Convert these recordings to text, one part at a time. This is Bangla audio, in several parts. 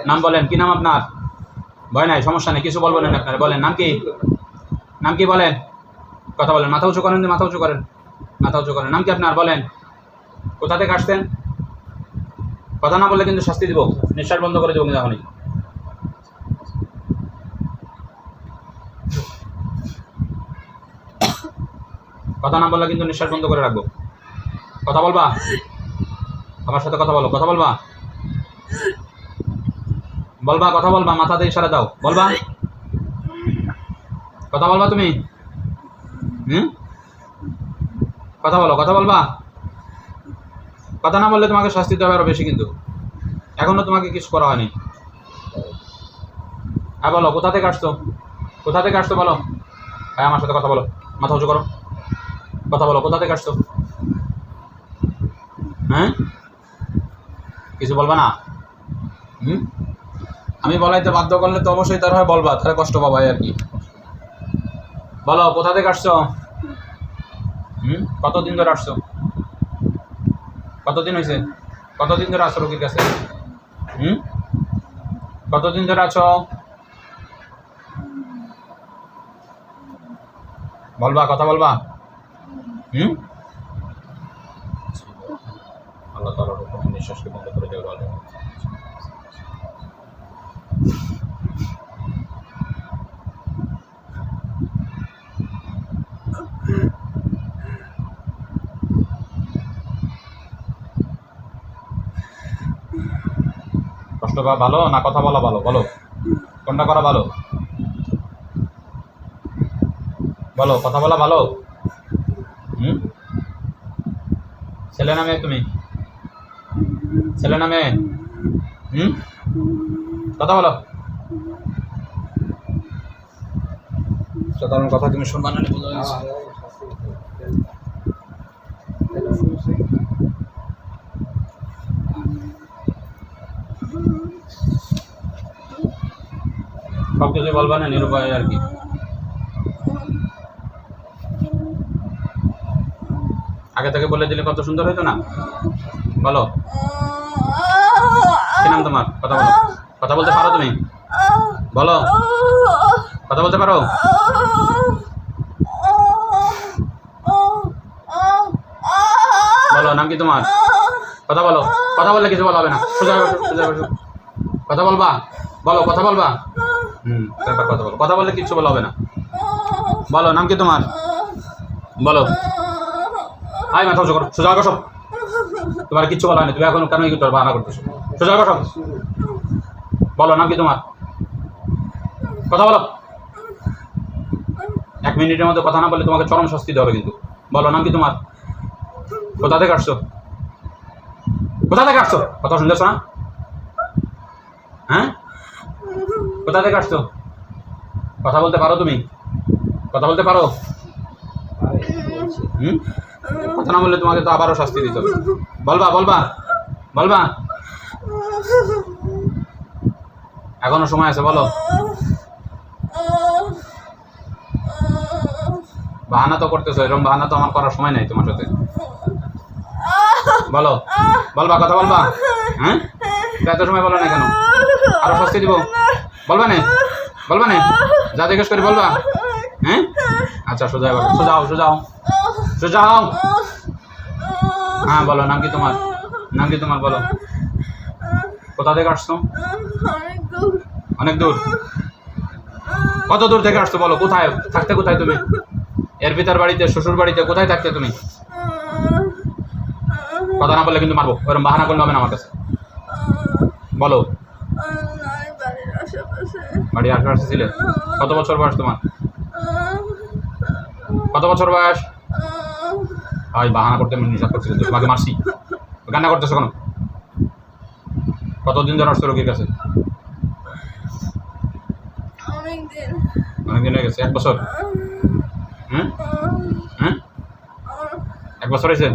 নাম বলেন, কি নাম আপনার? ভয় নাই, সমস্যা নেই, কিছু বলবো না আপনার। বলেন নাম কি? নাম কি বলেন? কথা বলেন, মাথা উঁচু করেন, মাথা উঁচু করেন, মাথা উঁচু করেন। নাম কি আপনার? বলেন কোথা থেকে আসছেন? কথা না বললে কিন্তু শাস্তি দিব, নিঃশ্বাস বন্ধ করে দেবো কিন্তু এখনই। কথা না বললে কিন্তু নিঃশ্বাস বন্ধ করে রাখবো। কথা বলবা? আমার সাথে কথা বলো, কথা বলবা? বলবা, কথা বলবা, মাথাতে ইশারা দাও, বলবা, কথা বলবা তুমি? কথা বলো, কথা বলবা? কথা না বললে তোমাকে শাস্তি দেওয়া আরো বেশি কিন্তু, এখনো তোমাকে কিছু করা হয়নি। হ্যাঁ বলো, কোথা থেকে আসছো? কোথা থেকে আসছো বলো? হ্যাঁ আমার সাথে কথা বলো, মাথা উঁচু করো, কথা বলো, কোথা থেকে আসছো? হ্যাঁ কিছু বলবা না? আমি বলাইতে বাধ্য করলে তো অবশ্যই তার হয় বলবা, তাহলে কষ্ট পাবা আর কি। বলো কোথা থেকে আসছো? কতদিন ধরে আসছো? কতদিন হয়েছে? কতদিন ধরে আসছো রোগীর কাছে? কতদিন ধরে আছো? বলবা, কথা বলবা? আল্লাহ তাআলার হুকুমে নিঃশ্বাসকে বন্ধ করে দেওয়া ভালো। কষ্ট পাওয়া ভালো না কথা বলা ভালো? বলো কোনটা করা ভালো? বলো, কথা বলা ভালো? ছেলে না মেয়ে তুমি? ছেলে না মেয়ে? কথা বলো। সাধারণ কথা তুমি শুনবা না? সব কিছু বলবা না, নিরুপায় আর কি। আগে থেকে বলে দিলে কত সুন্দর হইতো না? বলো কি নাম তোমার? কথা বলো, কথা বলতে পারো তুমি? বলো, কথা বলতে পারো? বলো নাম কি তোমার? কথা বলো, কথা বললে কিছু বলা হবে না, সোজা বসো, সোজা বসো। কথা বলবা? বলো, কথা বলবা? তারপর কথা বলো, কথা বললে কিচ্ছু বলা হবে না। বলো নাম কি তোমার? বলো। আয় মাথা উঁচু করো, সোজা বসো। তোমার কিচ্ছু বলা হয়নি, তুমি এখন কেন এই বাহানা করতেছো? সোজা বসো। বলো নাম কি তোমার? কথা বলো। 1 মিনিটের মধ্যে কথা না বললে তোমাকে চরম শাস্তি দেওয়া হবে কিন্তু। বলো নাম কি তোমার? কোথা থেকে আসছো? কোথা থেকে আসছো? কথা শুনতেছো না? হ্যাঁ কোথা থেকে আসছো? কথা বলতে পারো তুমি? কথা বলতে পারো? কথা না বললে তোমাকে তো আবারও শাস্তি দিতে হবে। বলবা, বলবা, বলবা? এখনো সময় আছে, বলো। বাহানা তো করতেছো, এরকম বাহানা তো আমার করার সময় নাই তোমার সাথে। বলো, বলবা, কথা বলবা? হ্যাঁ এত সময় বলো না কেন? আরো শাস্তি দিব? বলবা না? বলবা না? যা জিজ্ঞেস করি বলবা? হ্যাঁ আচ্ছা সোজা বলো, সোজাও, সোজাও, সোজাও। হ্যাঁ বলো নাম কি তোমার? নাম কি তোমার? বলো কোথা থেকে আসছো? অনেক দূর। কত দূর থেকে আসছো বলো? কোথায় থাকতে? কোথায় তুমি? এর পিতার বাড়িতে, শ্বশুর বাড়িতে, কোথায় থাকতে তুমি? কথা না বললে কিন্তু মারবো, ওরকম বাহানা করলে হবে না আমার কাছে। বলো। বাড়ির আশেপাশে ছিলে? কত বছর বয়স তোমার? কত বছর বয়স? ভাই বাহানা করতে নিষেধ করছি কিন্তু, তোমাকে মারছি। কান্না করতেছো কেন? কতদিন ধরে আসছো রোগীর কাছে? অনেকদিন হয়ে গেছে। 1 বছর? হুম হুম 1 বছর হয়েছে?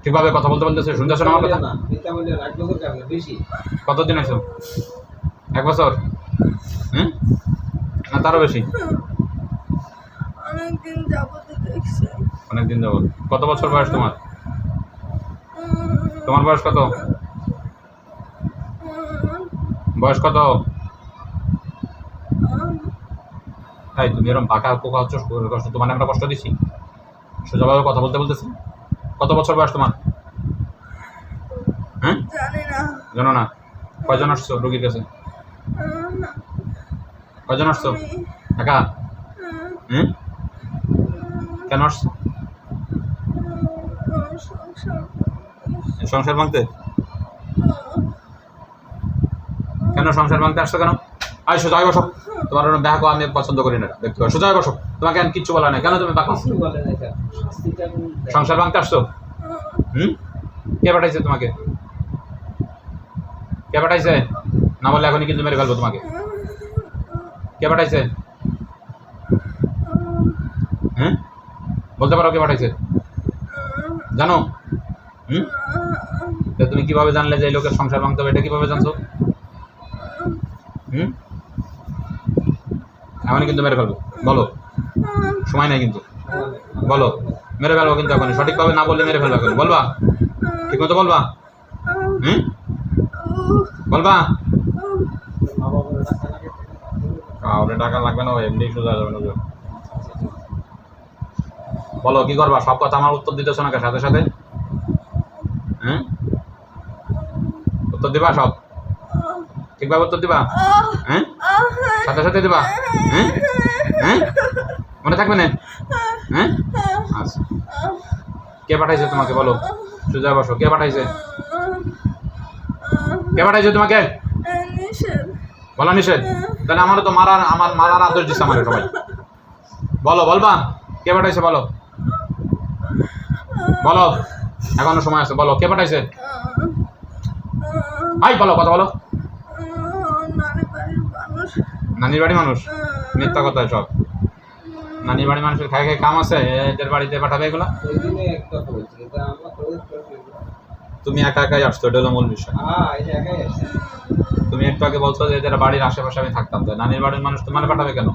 ঠিকভাবে কথা বলতে বলতেছে, শুনতেছো না আমার কথা? কতদিন আছো? 1 বছর? না তারও বেশি? অনেকদিন যাবত। কত বছর বয়স তোমার? তোমার বয়স কত? বয়স কত? তাই তুমি এরকম বাঁকা পোকা হচ্ছ, কষ্ট তোমার আমরা কষ্ট দিচ্ছি? সোজাভাবে কথা বলতে বলতেছি। কত বছর বয়স তোমার? হ্যাঁ জানো না? কয়জন আসছো রোগীর কাছে? কয়জন আসছো? একা? হুম, কেন আসছো? সংসার ভাঙতে? কেন সংসার ভাঙতে আসছো কেন? আয় সোজায় বসো। তোমার ব্যাগ আমি পছন্দ করি না, দেখতে পাই। সোজায় বসো, তোমাকে আমি কিচ্ছু বলা নাই। কেন তুমি বাঁকা? সংসার ভাঙতে আসছো? হুম, কে পাঠাইছে তোমাকে? কে পাঠাইছে? না বললে এখনই কিন্তু মেরে ফেলবো তোমাকে। কে পাঠাইছে? হ্যাঁ, বলতে পারো কে পাঠাইছে? জানো? হুম, তুমি কিভাবে জানলে যে এই লোকের সংসার ভাঙতে হবে? এটা কিভাবে জানছো? হুম, এখনই কিন্তু মেরে ফেলবো। বলো, সময় নাই কিন্তু। বলো, মেরে ফেলবো কিন্তু এখনই। সঠিকভাবে না বললে মেরে ফেলবো এখন। বলবা? ঠিক মতো বলবা? হুম, বলবা? কাউরে টাকা লাগবে না, এমনি সোজা যাবে না। বলো কি করবা? সব কথা আমার উত্তর দিতেছ না সাথে সাথে? হ্যাঁ, উত্তর দিবা সব? ঠিকভাবে উত্তর দিবা? হ্যাঁ, সাথে সাথে দিবা? হ্যাঁ, হ্যাঁ, মনে থাকবে না? হ্যাঁ, আচ্ছা। কে পাঠাইছে তোমাকে? বলো, সোজা বসো। কে পাঠাইছে? কে পাঠাইছে তোমাকে? বলো নিষেধ। তাহলে আমারও তো আমার মারার আদেশ দিচ্ছে আমাকে সবাই। বলো, বলবা? কে পাঠাইছে? বলো, বলো, এখনো সময় আছে। বলো, কে পাঠাইছে? ভাই বলো, কথা বলো। নানির বাড়ি মানুষ? মিথ্যা কথা সব। নানির বাড়ি মানুষের খাই খাই কাম আছে, এদের বাড়িতে পাঠাবে এগুলা? তুমি একা একাই আসছো, এটা হলো মূল বিষয়। তুমি একটু আগে বলছো যে এদের বাড়ির আশেপাশে আমি থাকতাম, তো নানির বাড়ির মানুষ তোমার পাঠাবে কেন?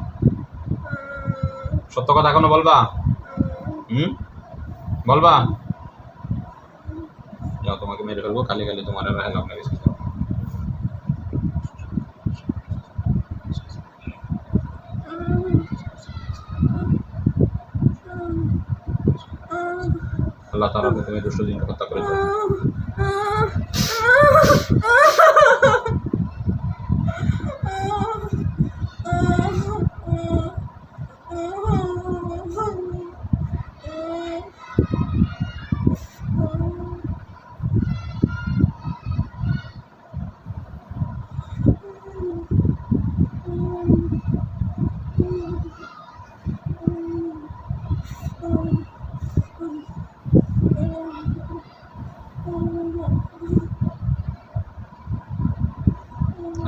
সত্য কথা এখনো বলবা? হুম, বলবা? যাও, তোমাকে মেরে ফেলবো। খালি খালি তোমার হেলাম না কিছু। আল্লাহ তাআলা তুমি দুষ্ট জিনকে হত্যা করে দাও।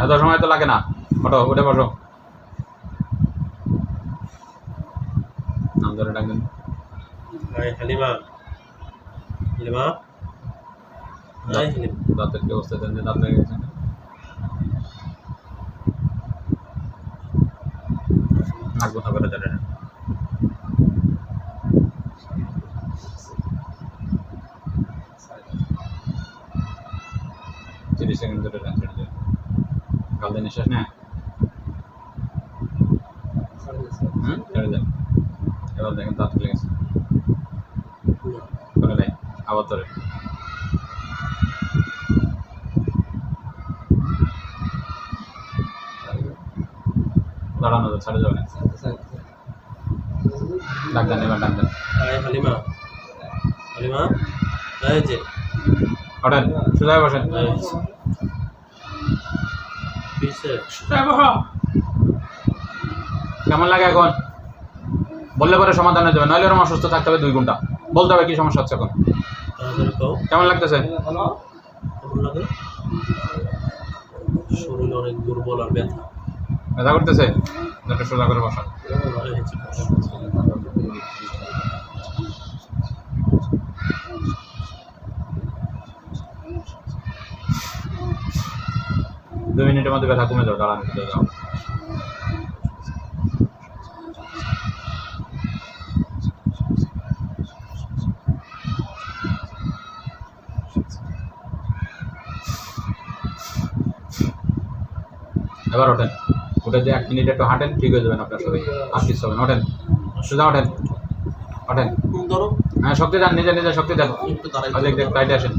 এত সময় তো লাগে না, ওঠো, উঠে বসো। নাম ধরে ডাকবেন। হালিমা, হালিমা, দাঁতের কি অবস্থা? দাঁত লেগে গেছে। নাক বোধ করে জানে না। 30 সেকেন্ড ধরে ছেড়ে দেয়। কাল দিন নিঃশ্বাস নেয়। ছেড়ে দেয়। এবার দেখেন দাঁত খুলে গেছে। করে নেয়, আবার ধরে। দাঁড়ানো যায়, ছাড়ে যাবে না। ডাক দেন, এবার ডাক দেন। হালিমা, হালিমা, এই যে ওঠেন, সোজা হয়ে বসেন। কেমন লাগে এখন? বললে পরে সমাধান হয়ে যাবে, নইলে ওরকম অসুস্থ থাকতে হবে 2 ঘন্টা। বলতে হবে কি সমস্যা হচ্ছে এখন। কেমন লাগতেছে? শরীর অনেক দুর্বল আর ব্যথা। ব্যথা করতেছে? একটা সোজা করে বসা। দুই মিনিটের মধ্যে ব্যথা কমে যাও, দাঁড়ানো যাও। এবার ওঠেন, উঠে দিয়ে 1 মিনিট একটু হাঁটেন, ঠিক হয়ে যাবেন আপনার শরীর, আর কিছু হবে না। ওঠেন, সোজা ওঠেন, ওঠেন। ধরো হ্যাঁ, শক্তি দেন, নিজে নিজে শক্তি দেন। একটু দাঁড়াই দেখ দেখ, বাইরে আসেন।